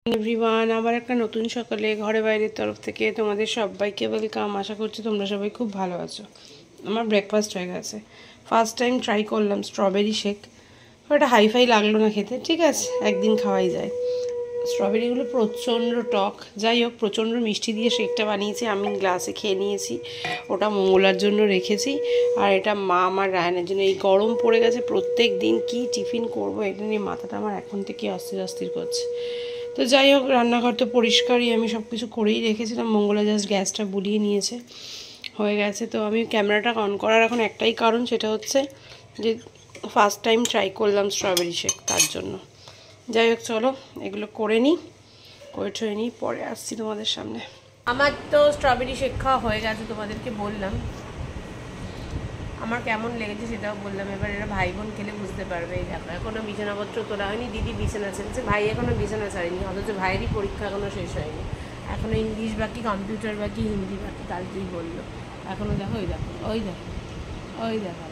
Everyone, আবার একটা নতুন সকালে ঘরে বাইরের তরফ থেকে তোমাদের সবাইকে ওয়েলকাম। আশা করছি তোমরা সবাই খুব ভালো আছো। আমার ব্রেকফাস্ট হয়ে গেছে। ফার্স্ট টাইম ট্রাই করলাম স্ট্রবেরি শেক। ওটা হাইফাই লাগলো না খেতে, ঠিক আছে, একদিন খাওয়াই যায়। স্ট্রবেরিগুলো প্রচণ্ড টক, যাই হোক প্রচণ্ড মিষ্টি দিয়ে শেকটা বানিয়েছি। আমি গ্লাসে খেয়ে নিয়েছি, ওটা মঙ্গলার জন্য রেখেছি। আর এটা মা আমার রায়নের জন্য। এই গরম পড়ে গেছে, প্রত্যেক দিন কি টিফিন করব এটা নিয়ে মাথাটা আমার এখন থেকে অস্থির অস্থির করছে। তো যাই হোক, রান্নাঘর তো পরিষ্কারই, আমি সব কিছু করেই রেখেছিলাম। মঙ্গলা জাস্ট গ্যাসটা বুলিয়ে নিয়েছে, হয়ে গেছে। তো আমি ক্যামেরাটা অন করার এখন একটাই কারণ, সেটা হচ্ছে যে ফার্স্ট টাইম ট্রাই করলাম স্ট্রবেরি শেক, তার জন্য। যাই হোক, চলো এগুলো করে নিই, করে ঠয়ে নিই, পরে আসছি তোমাদের সামনে। আমার তো স্ট্রবেরি শেক খাওয়া হয়ে গেছে, তোমাদেরকে বললাম। আমার কেমন লেগেছে সেটাও বললাম। এবার এরা ভাই বোন খেলে বুঝতে পারবে। এই দেখো, এখনও বিছানাপত্র তোলা হয়নি, দিদি বিছানা ছেড়েছে, ভাই এখনও বিছানা ছাড়েনি, অথচ ভাইয়েরই পরীক্ষা এখনও শেষ হয়নি। এখনও ইংলিশ বাকি, কম্পিউটার বাকি, হিন্দি বাকি, কালকেই বললো। এখনও দেখো, ওই দেখো, ওই দেখো, ওই দেখো,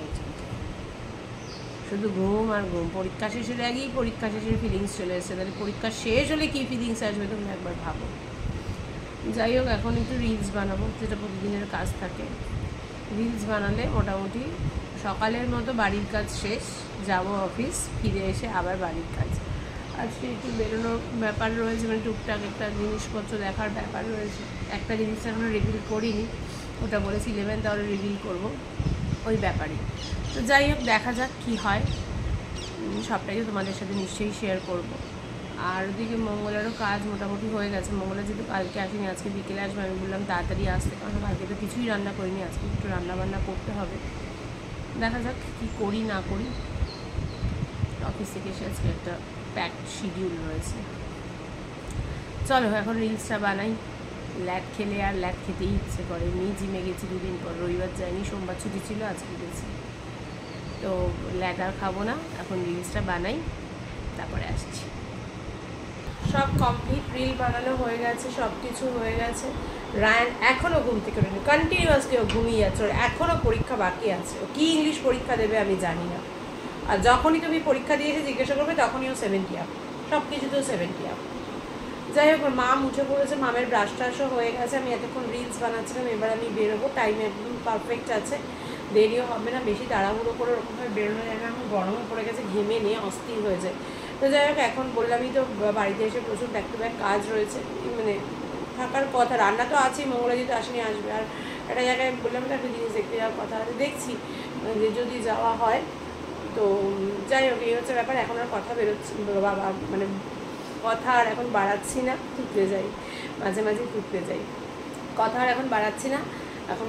শুধু ঘুম আর ঘুম। পরীক্ষা শেষের আগেই পরীক্ষা শেষের ফিলিংস চলে এসেছে। তাহলে পরীক্ষা শেষ হলে কী ফিলিংস আসবে তুমি একবার ভাবো। যাই হোক, এখন একটু রিলস বানাবো, যেটা প্রতিদিনের কাজ থাকে। রিলস বানালে মোটামুটি সকালের মতো বাড়ির কাজ শেষ, যাব অফিস, ফিরে এসে আবার বাড়ির কাজ। আজকে একটু বেরোনোর ব্যাপার রয়েছে, মানে টুকটাক একটা জিনিসপত্র দেখার ব্যাপার রয়েছে। একটা জিনিস এখনও রিভিল করিনি, ওটা বলেছি 11 তাহলে রিভিল করবো, ওই ব্যাপারে। তো যাই হোক, দেখা যাক কী হয়। সবটাই তোমাদের সাথে নিশ্চয়ই শেয়ার করব। আর ওদিকে মঙ্গলারও কাজ মোটামুটি হয়ে গেছে। মঙ্গলা যেহেতু কালকে আসেনি, আজকে বিকেলে আসবে, আমি বললাম তাড়াতাড়ি আসতে, কারণ কালকে তো কিছুই রান্না করিনি, আজকে একটু রান্নাবান্না করতে হবে। দেখা যাক কী করি না করি। অফিস থেকে এসে আজকে একটা প্যাকড শিডিউল রয়েছে। চলো এখন রিলসটা বানাই। ল্যাট খেলে আর ল্যাট খেতেই ইচ্ছে করে। মেয়ে জিমে গেছি দুদিন পর, রবিবার যাইনি, সোমবার ছুটি ছিল, আজকে গেছি। তো ল্যাট আর খাবো না, এখন রিলসটা বানাই, তারপরে আসছি। সব কমপ্লিট, রিল বানানো হয়ে গেছে, সব কিছু হয়ে গেছে। রায়ান এখনও ঘুম থেকে ওঠেনি, কন্টিনিউয়াসলি ও ঘুমিয়ে যাচ্ছে। ওর এখনও পরীক্ষা বাকি আছে। ও কী ইংলিশ পরীক্ষা দেবে আমি জানি না। আর যখনই তুমি পরীক্ষা দিয়ে এসে জিজ্ঞাসা করবে, তখনই ও 70 আপ, সব কিছুতেও 70 আপ। যাই হোক, মা মুছে পড়েছে, মামের ব্রাশ ট্রাশও হয়ে গেছে। আমি এতক্ষণ রিলস বানাচ্ছিলাম, এবার আমি বেরোবো। টাইম একদম পারফেক্ট আছে, দেরিও হবে না, বেশি তাড়াহুড়ো করে ওরকমভাবে বেরোনো যায় না। এখন গরমও পড়ে গেছে, ঘেমে নিয়ে অস্থির হয়ে যায়। তো যাই হোক, এখন বললামই তো বাড়িতে এসে প্রচুর ব্যাক টু ব্যাক কাজ রয়েছে, মানে থাকার কথা। রান্না তো আছেই, মঙ্গলাজি তো আসেনি, আসবে। আর একটা জায়গায় বললাম তো একটা জিনিস দেখতে যাওয়ার কথা আছে, দেখছি যে যদি যাওয়া হয়। তো যাই হোক, এই হচ্ছে ব্যাপার। এখন আর কথা বেরোচ্ছে বাবা, মানে কথা আর এখন বাড়াচ্ছি না, টুকরে যাই, মাঝে মাঝে টুকরে যাই, কথা আর এখন বাড়াচ্ছি না। এখন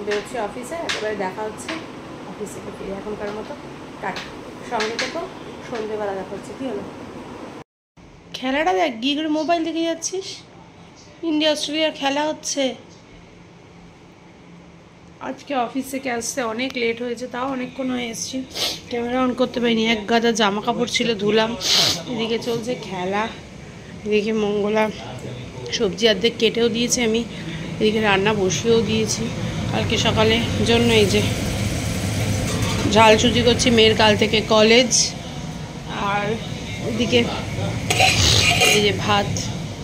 বেরোচ্ছি অফিসে, একেবারে দেখা হচ্ছে অফিস থেকে ফিরে। এখনকার মতো টাটা, সঙ্গে থেকো, সন্ধ্যেবেলা দেখা হচ্ছে। কী হলো খেলাটা দেখ, গিয়ে করে মোবাইল দেখে যাচ্ছিস। ইন্ডিয়া অস্ট্রেলিয়ার খেলা হচ্ছে। আজকে অফিস থেকে আসতে অনেক লেট হয়েছে, তাও অনেকক্ষণ হয়ে এসেছি, ক্যামেরা অন করতে পারিনি। এক গাদা জামা কাপড় ছিল, ধুলাম। এদিকে চলছে খেলা, এদিকে মঙ্গলা সবজি অর্ধেক কেটেও দিয়েছে, আমি এদিকে রান্না বসিয়েও দিয়েছি কালকে সকালের জন্য। এই যে ঝাল সুজি করছি, মেয়ের কাল থেকে কলেজ। আর এদিকে এই যে ভাত,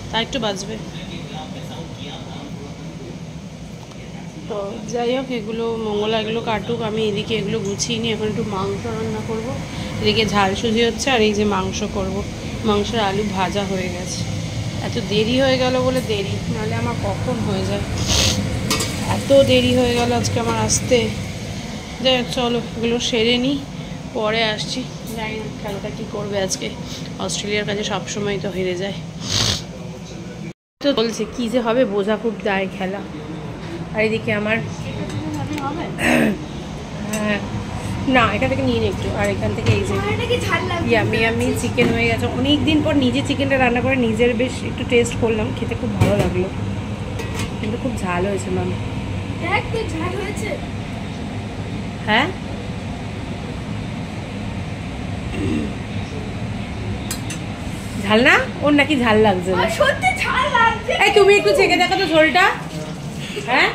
তা একটু বাজবে। তো যাই হোক, এগুলো মঙ্গলা এগুলো কাটুক, আমি এদিকে এগুলো গুছিয়ে নিই। এখন একটু মাংস রান্না করব। এদিকে ঝাল সুজি হচ্ছে, আর এই যে মাংস করব। মাংসের আলু ভাজা হয়ে গেছে। এত দেরি হয়ে গেল বলে দেরি, নাহলে আমার কখন হয়ে যায়। এত দেরি হয়ে গেল আজকে আমার আসতে। যাই হোক, চলো এগুলো সেরে নিই, পরে আসছি। জানি না খেলাটা কী করবে আজকে। অস্ট্রেলিয়ার কাছে সবসময় তো হেরে যায়। তো বলছে কী যে হবে বোঝা খুব দায় খেলা। আর এদিকে আমার হ্যাঁ না, এখান থেকে নিয়ে নি একটু। আর এখান থেকে এই যে আমি চিকেন হয়ে গেছে। অনেক দিন পর নিজে চিকেনটা রান্না করে নিজের বেশ একটু টেস্ট করলাম, খেতে খুব ভালো লাগলো, কিন্তু খুব ঝাল হয়েছে। ম্যাম হ্যাঁ, ঝাল না, ওর নাকি ঝাল লাগছে না। এই তুমি একটু চেখে দেখো তো ঝোলটা। হ্যাঁ,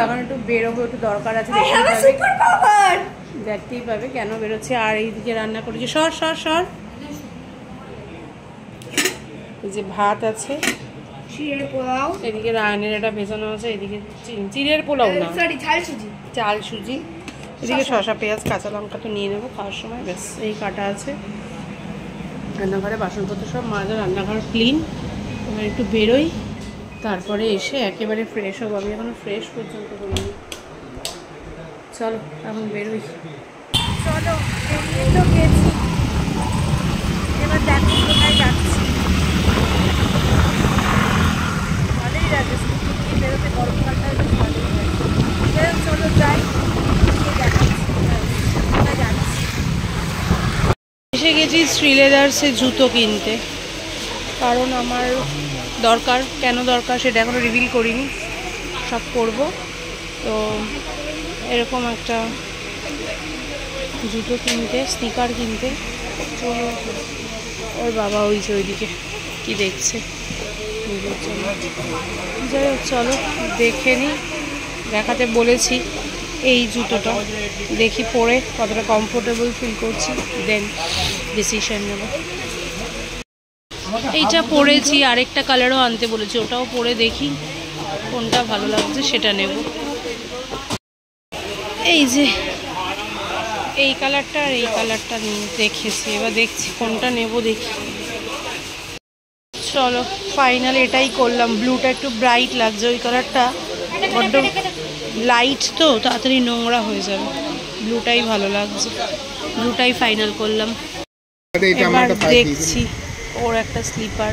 এখন একটু বেরোবো, একটু দরকার আছে, দেখতেই পাবে কেন বেরোচ্ছে। আর এইদিকে রান্না করেছি, সর সর সর, এই যে ভাত আছে, চিড়ের পোলাও, এদিকে রায়নের এটা ভেজানো আছে, এদিকে চিড়ের পোলাও না, সরি ঝাল সুজি, চাল সুজি, এদিকে শসা পেঁয়াজ কাঁচা লঙ্কা তো নিয়ে নেবো খাওয়ার সময়, ব্যাস এই কাটা আছে। রান্নাঘরে বাসনপত্র সব মাজা, রান্নাঘর ক্লিন। এবার একটু বেরোই, তারপরে এসে একেবারে ফ্রেশ হবো। আমি এখনো ফ্রেশ পর্যন্ত করিনি। চলো এখন বেরোই। চলো বেরিয়ে তো গেছি, এবার দেখো কোথায় যাচ্ছি। ভালোই লাগে স্কুটি নিয়ে বেরোতে, গরমকালটা বেশ ভালোই লাগে। চলো যাই, গিয়ে দেখাচ্ছি কোথায় যাচ্ছি। এসে গেছি শ্রীলেদার্সে জুতো কিনতে, কারণ আমার দরকার। কেন দরকার সেটা এখনও রিভিল করিনি, সব করব। তো এরকম একটা জুতো কিনতে, স্নিকার কিনতে। ওর বাবা ওইছে ওইদিকে কি দেখছে, যাই হোক চলো দেখে নিই। দেখাতে বলেছি এই জুতোটা, দেখি পরে কতটা কমফোর্টেবল ফিল করছি, দেন ডিসিশন নেব। এইটা পরেছি, আরেকটা কালারও আনতে বলেছি, ওটাও পরে দেখি কোনটা ভালো লাগছে সেটা নেব। এই যে এই কালারটা আর এই কালারটা দেখেছি, এবার দেখছি কোনটা নেব দেখি। চলো ফাইনাল এটাই করলাম। ব্লুটা একটু ব্রাইট লাগছে, ওই কালারটা বড্ড লাইট তো তাড়াতাড়ি নোংরা হয়ে যাবে। ব্লুটাই ভালো লাগছে, ব্লুটাই ফাইনাল করলাম। এবার দেখছি ওর একটা স্লিপার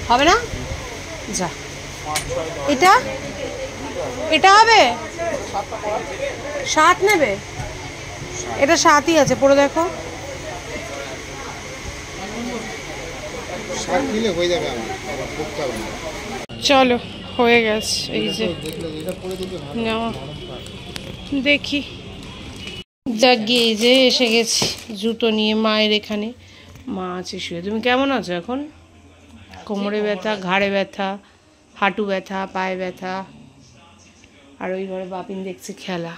হবে না, যা এটা এটা হবে 7 নেবে, এটা 7ই আছে, পরে দেখো। চলো হয়ে গেছে, এই যে নেওয়া, দেখি যাক গিয়ে এই যে এসে গেছি জুতো নিয়ে মায়ের এখানে। মা আছে শুয়ে। তুমি কেমন আছো এখন? কোমরে ব্যথা, ঘাড়ে ব্যথা, হাঁটু ব্যথা, পায়ে ব্যথা, আর ওই ঘরে বাপিন দেখছি খেলা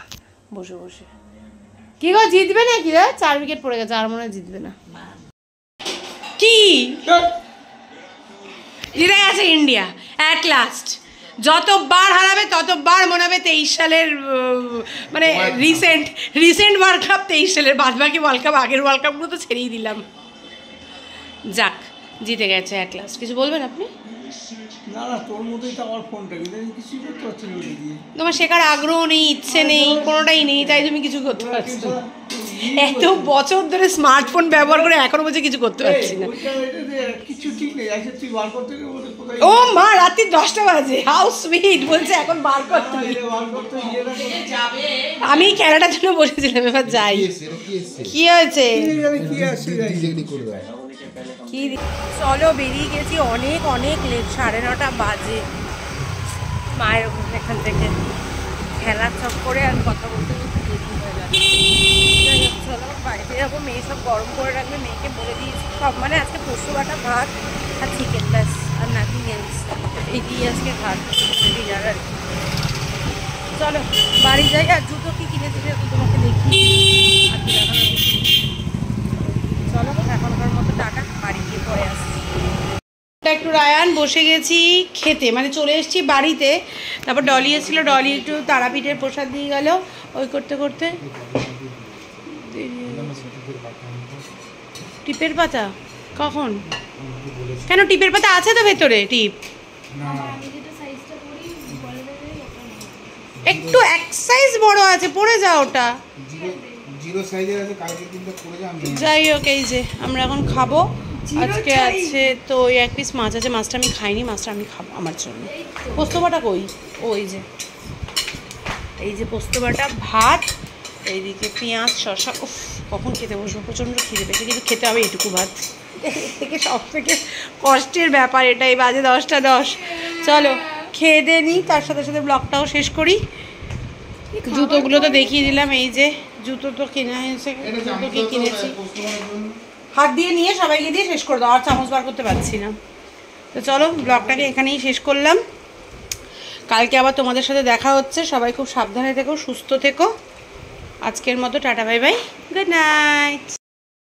বসে বসে। কি গো জিতবে না কি রে? 4 উইকেট পড়ে গেছে, আর মনে হয় জিতবে না। কি জিতে গেছে ইন্ডিয়া অ্যাট লাস্ট। যতবার হারাবে ততবার মনে হবে 23 সালের, মানে রিসেন্ট ওয়ার্ল্ড কাপ 23 সালের, বাদ বাকি ওয়ার্ল্ড কাপ আগের ওয়ার্ল্ড কাপগুলো তো ছেড়েই দিলাম। যাক জিতে গেছে অ্যাট লাস্ট। কিছু বলবেন আপনি? না না, তোর মতোই তো আমার ফোনটা, কিন্তু আমি কিছুই করতে পারছি না। তোমার শেখার আগ্রহ নেই, ইচ্ছে নেই, কোনোটাই নেই, তাই তুমি কিছু করতে পারছো না। এত বছর ধরে স্মার্টফোন ব্যবহার করে এখনো বলছে কিছু করতে পারছি না। কিছু ঠিক নেই, আচ্ছা তুই বার করতে কোথায়? ও মা, রাত্রি 10টা বাজে, হাউ সুইট, বলছে এখন বার করতে। আমি খেলাটার জন্য বসেছিলাম, এবার যাই। কি হয়েছে? কি চলো বেরিয়ে গেছি, অনেক অনেক লেট, 9:30 বাজে। মায়ের এখান থেকে খেলার চক্করে আর কথা বলতে বলতে দেরি হয়ে যাচ্ছে। চলো বাড়িতে যাবো, মেয়ে সব গরম করে রাখবে, মেয়েকে বলে দিয়েছি সব, মানে আজকে পোস্ত বাটা ভাত আর চিকেন, ব্যাস আর নাথিং এলস, এই দিয়ে আজকে ভাত ডিনার আর কি। চলো বাড়ি যাই, আর জুতো কি কিনেছি সেটা তোমাকে দেখি আর কি দেখানো। চলো এখনকার মতো টাটা, বাড়ি গিয়ে পরে আসছি। একটু রায়ান বসে গেছি খেতে, মানে চলে এসেছি বাড়িতে। তারপর ডলি এসেছিলো, ডলি একটু তারাপীঠের প্রসাদ দিয়ে গেল, ওই করতে করতে। টিপের পাতা কখন? কেন টিপের পাতা আছে তো ভেতরে, টিপ একটু এক সাইজ বড় আছে, পড়ে যাও ওটা। যাই হোক এই যে আমরা এখন খাবো। আজকে আছে তো ওই 1 পিস মাছ আছে, মাছটা আমি খাইনি, মাছটা আমি খাবো আমার জন্য। পোস্ত বাটা কই? ওই যে এই যে পোস্ত বাটা, ভাত, এইদিকে পেঁয়াজ শসা। উফ কখন খেতে বসবো, প্রচণ্ড খিদে পেয়েছে, কিন্তু খেতে হবে এটুকু ভাত। থেকে সব থেকে কষ্টের ব্যাপার এটাই, বাজে 10টা 10। চলো খেয়ে দিয়ে নিই, তার সাথে সাথে ব্লগটাও শেষ করি। জুতোগুলো তো দেখিয়ে দিলাম, এই যে জুতো তো কেনা হয়েছে। জুতো কি কিনেছি, হাত দিয়ে নিয়ে সবাইকে দিয়ে শেষ করে দাও, আর চামচ বার করতে পারছি না। তো চলো ব্লগটাকে এখানেই শেষ করলাম। কালকে আবার তোমাদের সাথে দেখা হচ্ছে। সবাই খুব সাবধানে থেকো, সুস্থ থেকো। আজকের মতো tata, bye bye, good night.